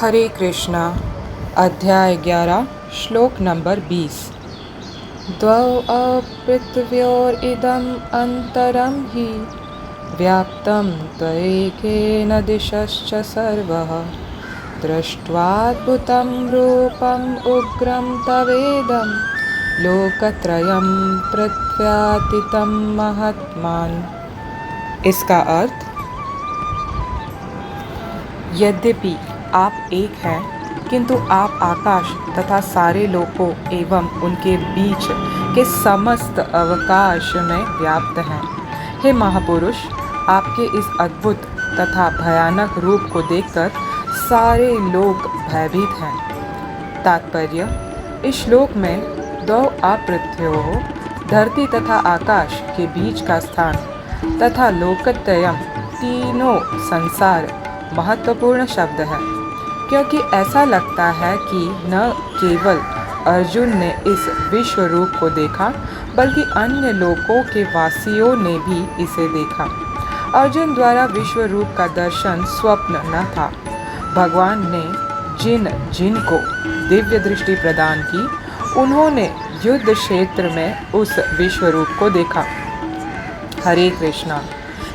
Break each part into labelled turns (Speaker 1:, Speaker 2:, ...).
Speaker 1: हरे कृष्णा। अध्याय 11 श्लोक नंबर 20। द्वौ अपृथिव्योरिदम् अन्तरं हि व्याप्तं त्वयैकेन दिशश्च सर्वः दृष्ट्वाद्भुतं रूपम् उग्रं तवेदं लोकत्रयं पृथ्व्यातीतं महात्मान्। इसका अर्थ, यद्यपि आप एक हैं, किंतु आप आकाश तथा सारे लोकों एवं उनके बीच के समस्त अवकाश में व्याप्त हैं। हे महापुरुष, आपके इस अद्भुत तथा भयानक रूप को देखकर सारे लोग भयभीत हैं। तात्पर्य, इस श्लोक में दो अपृथ्व्योः, धरती तथा आकाश के बीच का स्थान, तथा लोकत्रयम्, तीनों संसार महत्वपूर्ण शब्द है, क्योंकि ऐसा लगता है कि न केवल अर्जुन ने इस विश्व रूप को देखा, बल्कि अन्य लोकों के वासियों ने भी इसे देखा। अर्जुन द्वारा विश्व रूप का दर्शन स्वप्न न था। भगवान ने जिन जिन को दिव्य दृष्टि प्रदान की, उन्होंने युद्ध क्षेत्र में उस विश्व रूप को देखा। हरे कृष्णा।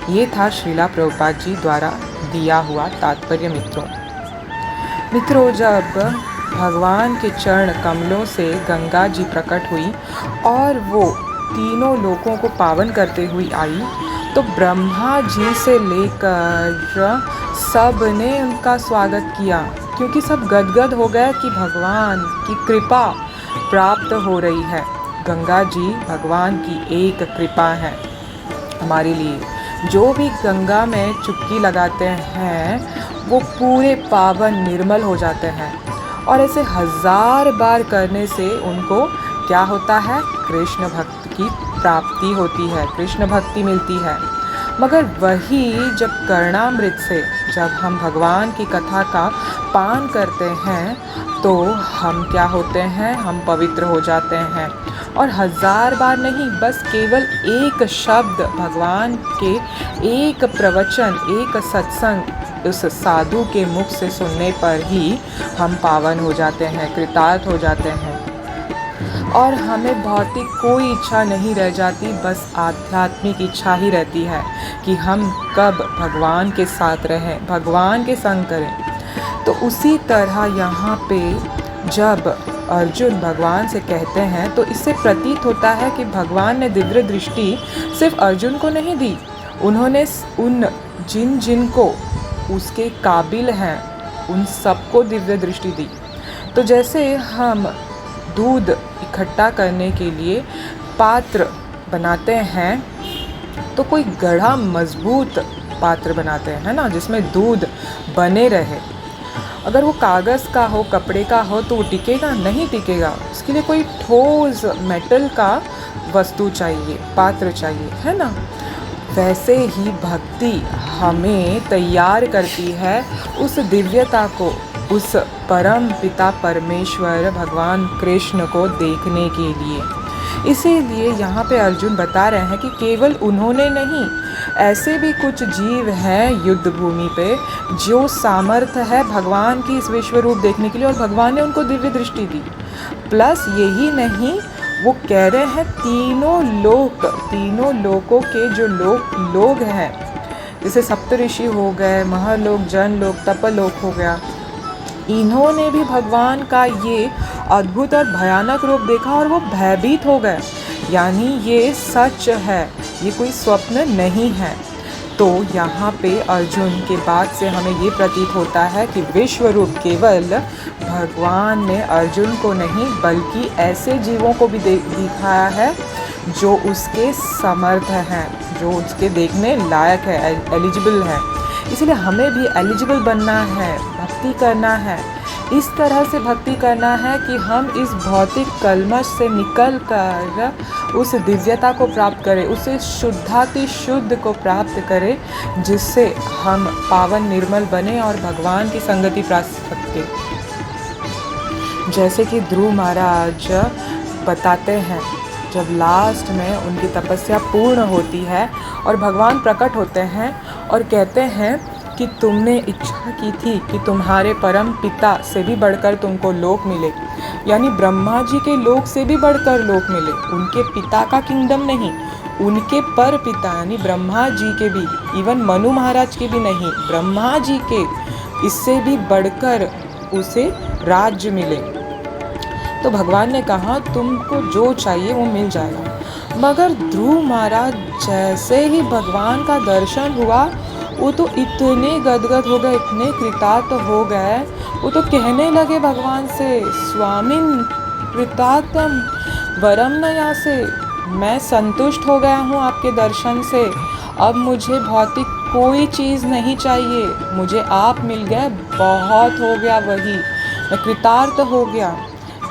Speaker 1: ये था श्रीला प्रभुपाद जी द्वारा दिया हुआ तात्पर्य। मित्रों, जब भगवान के चरण कमलों से गंगा जी प्रकट हुई और वो तीनों लोकों को पावन करते हुए आई, तो ब्रह्मा जी से लेकर सब ने उनका स्वागत किया, क्योंकि सब गदगद हो गए कि भगवान की कृपा प्राप्त हो रही है। गंगा जी भगवान की एक कृपा है हमारे लिए। जो भी गंगा में चुटकी लगाते हैं वो पूरे पावन निर्मल हो जाते हैं, और ऐसे 1000 बार करने से उनको क्या होता है? कृष्ण भक्त की प्राप्ति होती है, कृष्ण भक्ति मिलती है। मगर वही जब कर्णामृत से जब हम भगवान की कथा का पान करते हैं, तो हम क्या होते हैं? हम पवित्र हो जाते हैं। और 1000 बार नहीं, बस केवल एक शब्द भगवान के, एक प्रवचन, एक सत्संग उस साधु के मुख से सुनने पर ही हम पावन हो जाते हैं, कृतार्थ हो जाते हैं, और हमें भौतिक कोई इच्छा नहीं रह जाती, बस आध्यात्मिक इच्छा ही रहती है कि हम कब भगवान के साथ रहें, भगवान के संग करें। तो उसी तरह यहाँ पे जब अर्जुन भगवान से कहते हैं, तो इससे प्रतीत होता है कि भगवान ने दिव्य दृष्टि सिर्फ अर्जुन को नहीं दी, उन्होंने उन जिन जिन को उसके काबिल हैं उन सबको दिव्य दृष्टि दी। तो जैसे हम दूध इकट्ठा करने के लिए पात्र बनाते हैं, तो कोई गढ़ा मजबूत पात्र बनाते हैं ना, जिसमें दूध बने रहे। अगर वो कागज़ का हो, कपड़े का हो, तो वो टिकेगा नहीं, टिकेगा। उसके लिए कोई ठोस मेटल का वस्तु चाहिए, पात्र चाहिए, है ना। वैसे ही भक्ति हमें तैयार करती है उस दिव्यता को, उस परम पिता परमेश्वर भगवान कृष्ण को देखने के लिए। इसीलिए यहाँ पे अर्जुन बता रहे हैं कि केवल उन्होंने नहीं, ऐसे भी कुछ जीव हैं युद्ध भूमि पे जो सामर्थ्य है भगवान की इस विश्व रूप देखने के लिए, और भगवान ने उनको दिव्य दृष्टि दी। प्लस यही नहीं, वो कह रहे हैं तीनों लोकों के जो लोग हैं, जैसे सप्तऋषि हो गए, महलोक, जनलोक, तपलोक हो गया, इन्होंने भी भगवान का ये अद्भुत और भयानक रूप देखा और वो भयभीत हो गए। यानी ये सच है, ये कोई स्वप्न नहीं है। तो यहाँ पे अर्जुन के बात से हमें ये प्रतीत होता है कि विश्व रूप केवल भगवान ने अर्जुन को नहीं, बल्कि ऐसे जीवों को भी दिखाया है जो उसके समर्थ हैं, जो उसके देखने लायक है, एलिजिबल है। इसलिए हमें भी एलिजिबल बनना है, भक्ति करना है, इस तरह से भक्ति करना है कि हम इस भौतिक कलमश से निकल कर उस दिव्यता को प्राप्त करें, उसे शुद्धाति शुद्ध को प्राप्त करें, जिससे हम पावन निर्मल बने और भगवान की संगति प्राप्त करें। जैसे कि ध्रुव महाराज बताते हैं, जब लास्ट में उनकी तपस्या पूर्ण होती है और भगवान प्रकट होते हैं और कहते हैं कि तुमने इच्छा की थी कि तुम्हारे परम पिता से भी बढ़कर तुमको लोक मिले, यानी ब्रह्मा जी के लोक से भी बढ़कर लोक मिले। उनके पिता का किंगडम नहीं, उनके पर पिता यानी ब्रह्मा जी के भी, इवन मनु महाराज के भी नहीं, ब्रह्मा जी के इससे भी बढ़कर उसे राज्य मिले। तो भगवान ने कहा तुमको जो चाहिए वो मिल जाएगा। मगर ध्रुव महाराज जैसे ही भगवान का दर्शन हुआ, वो तो इतने गदगद हो गए, इतने कृतार्थ हो गए, वो तो कहने लगे भगवान से, स्वामिन कृतार्थम वरम न यासे, मैं संतुष्ट हो गया हूँ आपके दर्शन से, अब मुझे भौतिक कोई चीज़ नहीं चाहिए, मुझे आप मिल गए, बहुत हो गया वही, मैं कृतार्थ हो गया।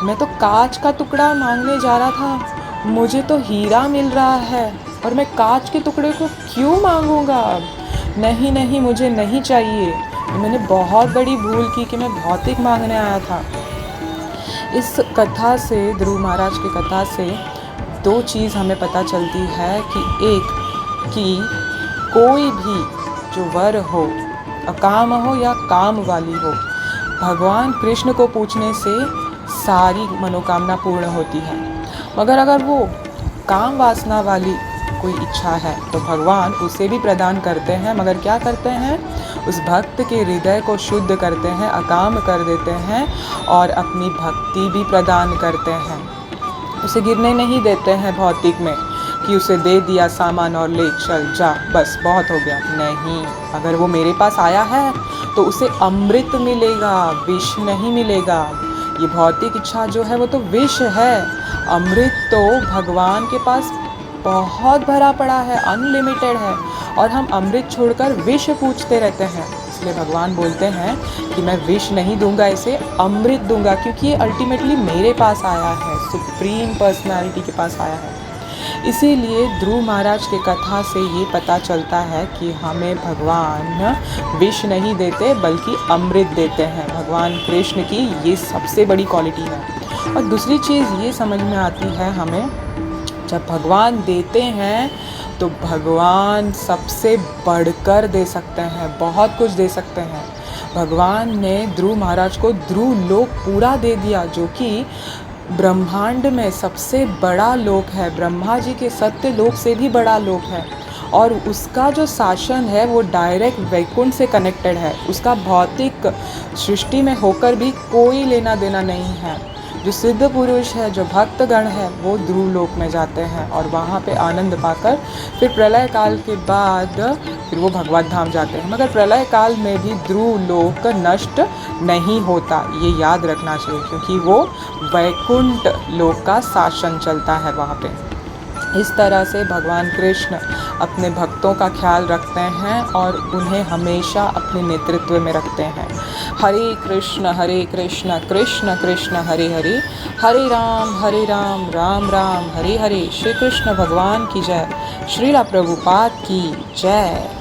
Speaker 1: मैं तो कांच का टुकड़ा मांगने जा रहा था, मुझे तो हीरा मिल रहा है, और मैं कांच के टुकड़े को क्यों मांगूंगा अब? नहीं नहीं, मुझे नहीं चाहिए, मैंने बहुत बड़ी भूल की कि मैं भौतिक मांगने आया था। इस कथा से, ध्रुव महाराज की कथा से दो चीज़ हमें पता चलती है कि एक, कि कोई भी जो वर हो, अकाम हो या काम वाली हो, भगवान कृष्ण को पूछने से सारी मनोकामना पूर्ण होती है। मगर अगर वो काम वासना वाली कोई इच्छा है तो भगवान उसे भी प्रदान करते हैं, मगर क्या करते हैं, उस भक्त के हृदय को शुद्ध करते हैं, अकाम कर देते हैं और अपनी भक्ति भी प्रदान करते हैं। उसे गिरने नहीं देते हैं भौतिक में कि उसे दे दिया सामान और ले चल जा, बस बहुत हो गया। नहीं, अगर वो मेरे पास आया है तो उसे अमृत मिलेगा, विष नहीं मिलेगा। ये भौतिक इच्छा जो है वो तो विष है, अमृत तो भगवान के पास बहुत भरा पड़ा है, अनलिमिटेड है, और हम अमृत छोड़कर विष पूछते रहते हैं। इसलिए भगवान बोलते हैं कि मैं विष नहीं दूंगा, इसे अमृत दूंगा, क्योंकि ये अल्टीमेटली मेरे पास आया है, सुप्रीम पर्सनालिटी के पास आया है। इसीलिए ध्रुव महाराज के कथा से ये पता चलता है कि हमें भगवान विष नहीं देते बल्कि अमृत देते हैं। भगवान कृष्ण की ये सबसे बड़ी क्वालिटी है। और दूसरी चीज़ ये समझ में आती है हमें, जब भगवान देते हैं तो भगवान सबसे बढ़कर दे सकते हैं, बहुत कुछ दे सकते हैं। भगवान ने ध्रुव महाराज को ध्रुव लोक पूरा दे दिया, जो कि ब्रह्मांड में सबसे बड़ा लोक है, ब्रह्मा जी के सत्य लोक से भी बड़ा लोक है, और उसका जो शासन है वो डायरेक्ट वैकुंठ से कनेक्टेड है। उसका भौतिक सृष्टि में होकर भी कोई लेना देना नहीं है। जो सिद्ध पुरुष है, जो भक्तगण है, वो ध्रुव लोक में जाते हैं और वहाँ पे आनंद पाकर फिर प्रलय काल के बाद फिर वो भगवत धाम जाते हैं। मगर प्रलय काल में भी ध्रुव लोक नष्ट नहीं होता, ये याद रखना चाहिए, क्योंकि वो वैकुंठ लोक का शासन चलता है वहाँ पे। इस तरह से भगवान कृष्ण अपने भक्तों का ख्याल रखते हैं और उन्हें हमेशा अपने नेतृत्व में रखते हैं। हरे कृष्ण कृष्ण कृष्ण हरे हरे, हरे राम राम राम हरे हरे। श्री कृष्ण भगवान की जय, श्रीला प्रभुपाद की जय।